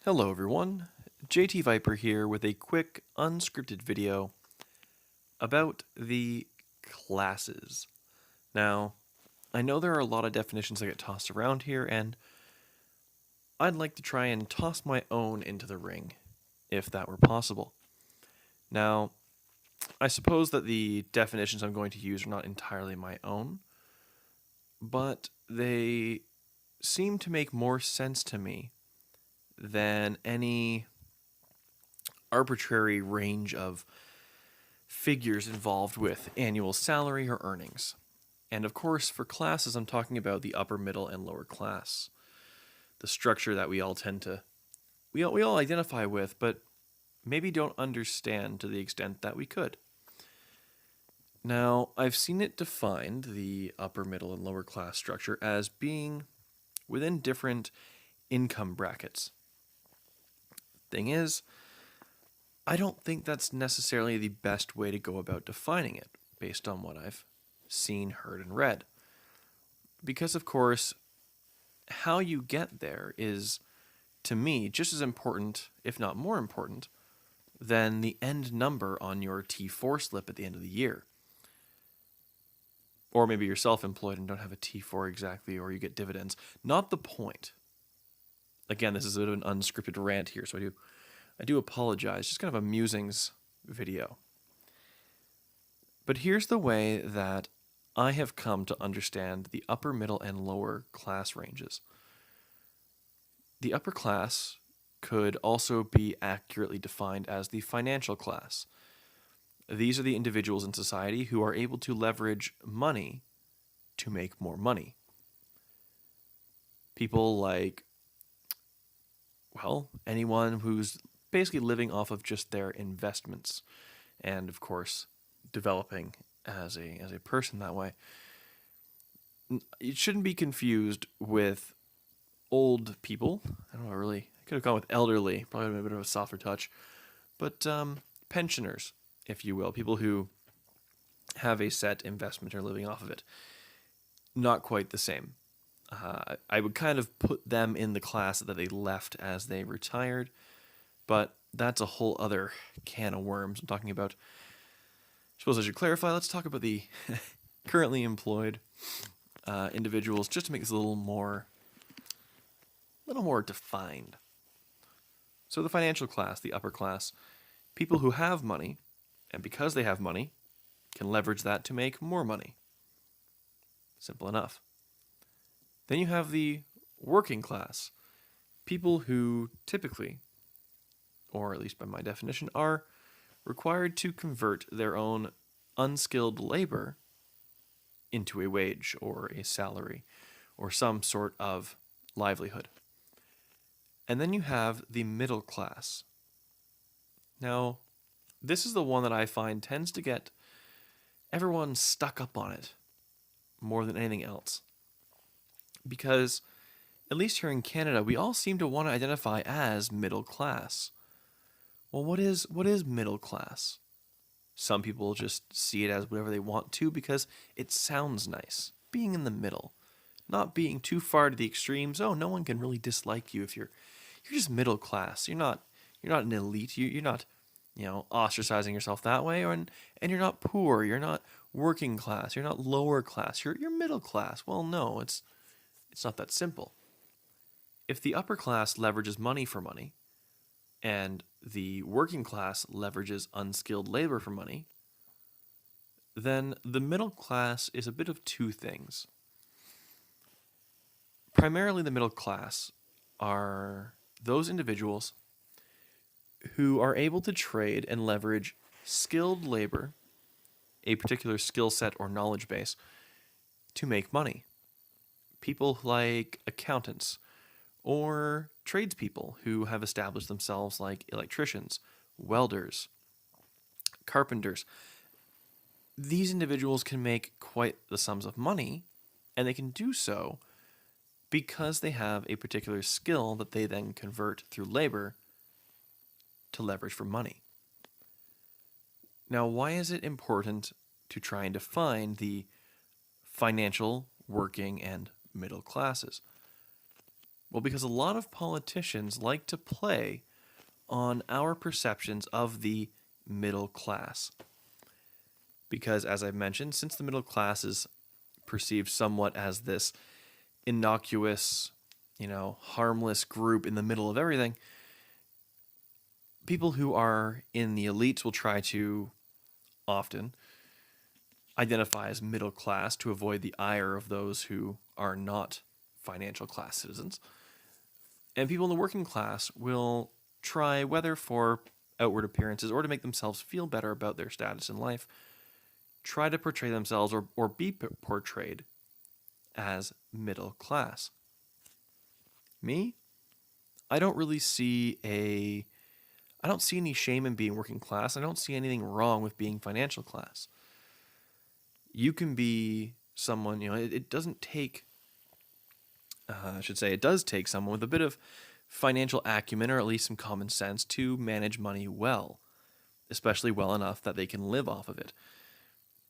Hello everyone, JT Viper here with a quick unscripted video about the classes. Now, I know there are a lot of definitions that get tossed around here, and I'd like to try and toss my own into the ring, if that were possible. Now, I suppose that the definitions I'm going to use are not entirely my own, but they seem to make more sense to me than any arbitrary range of figures involved with annual salary or earnings. And of course, for classes, I'm talking about the upper, middle, and lower class. The structure that we all tend to, we all identify with, but maybe don't understand to the extent that we could. Now, I've seen it defined, the upper, middle, and lower class structure, as being within different income brackets. Thing is, I don't think that's necessarily the best way to go about defining it, based on what I've seen, heard, and read. Because, of course, how you get there is, to me, just as important, if not more important, than the end number on your T4 slip at the end of the year. Or maybe you're self-employed and don't have a T4 exactly, or you get dividends. Not the point. Again, this is a bit of an unscripted rant here, so I do apologize. Just kind of a musings video. But here's the way that I have come to understand the upper, middle, and lower class ranges. The upper class could also be accurately defined as the financial class. These are the individuals in society who are able to leverage money to make more money. People like, well, anyone who's basically living off of just their investments and, of course, developing as a person that way. It shouldn't be confused with old people. I don't know, I could have gone with elderly, probably a bit of a softer touch, but pensioners, if you will, people who have a set investment or living off of it. Not quite the same. I would kind of put them in the class that they left as they retired, but that's a whole other can of worms I'm talking about. I suppose I should clarify, let's talk about the currently employed individuals, just to make this a little more defined. So the financial class, the upper class, people who have money, and because they have money, can leverage that to make more money. Simple enough. Then you have the working class, people who typically, or at least by my definition, are required to convert their own unskilled labor into a wage or a salary or some sort of livelihood. And then you have the middle class. Now, this is the one that I find tends to get everyone stuck up on it more than anything else. Because, at least here in Canada, we all seem to want to identify as middle class. Well, what is middle class? Some people just see it as whatever they want to because it sounds nice. Being in the middle. Not being too far to the extremes. Oh, no one can really dislike you if you're just middle class. You're not an elite. You're not, ostracizing yourself that way, and you're not poor. You're not working class. You're not lower class. You're middle class. Well, no, it's not that simple. If the upper class leverages money for money, and the working class leverages unskilled labor for money, then the middle class is a bit of two things. Primarily, the middle class are those individuals who are able to trade and leverage skilled labor, a particular skill set or knowledge base, to make money. People like accountants or tradespeople who have established themselves like electricians, welders, carpenters. These individuals can make quite the sums of money, and they can do so because they have a particular skill that they then convert through labor to leverage for money. Now, why is it important to try and define the financial, working, and middle classes? Well, because a lot of politicians like to play on our perceptions of the middle class. Because, as I've mentioned, since the middle class is perceived somewhat as this innocuous, harmless group in the middle of everything, people who are in the elites will try to often identify as middle class to avoid the ire of those who are not financial class citizens. And people in the working class will try, whether for outward appearances or to make themselves feel better about their status in life, try to portray themselves or be portrayed as middle class. Me? I don't really see I don't see any shame in being working class. I don't see anything wrong with being financial class. You can be someone, it doesn't take, I should say, it does take someone with a bit of financial acumen or at least some common sense to manage money well, especially well enough that they can live off of it.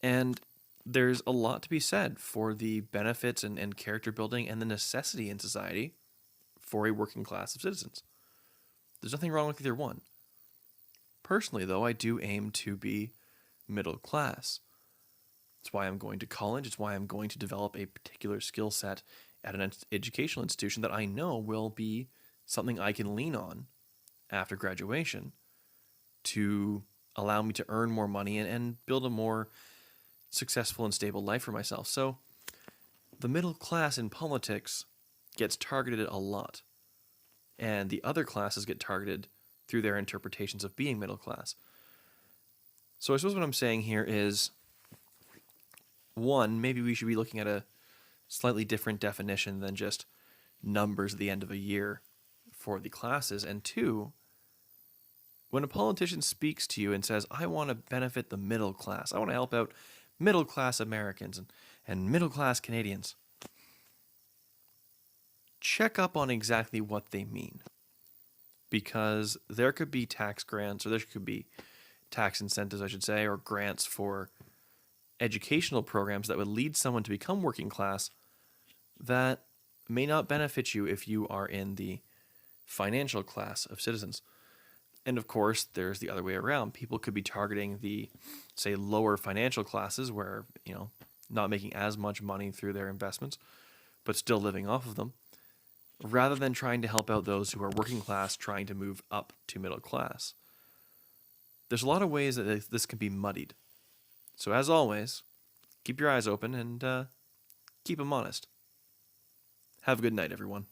And there's a lot to be said for the benefits and character building and the necessity in society for a working class of citizens. There's nothing wrong with either one. Personally, though, I do aim to be middle class. It's why I'm going to college. It's why I'm going to develop a particular skill set at an educational institution that I know will be something I can lean on after graduation to allow me to earn more money and build a more successful and stable life for myself. So the middle class in politics gets targeted a lot, and the other classes get targeted through their interpretations of being middle class. So I suppose what I'm saying here is, one, maybe we should be looking at a slightly different definition than just numbers at the end of a year for the classes. And two, when a politician speaks to you and says, I want to benefit the middle class, I want to help out middle class Americans and middle class Canadians, check up on exactly what they mean. Because there could be tax grants, or there could be tax incentives, I should say, or grants for educational programs that would lead someone to become working class that may not benefit you if you are in the financial class of citizens. And of course, there's the other way around. People could be targeting the, say, lower financial classes where, not making as much money through their investments, but still living off of them, rather than trying to help out those who are working class trying to move up to middle class. There's a lot of ways that this can be muddied. So as always, keep your eyes open and keep them honest. Have a good night, everyone.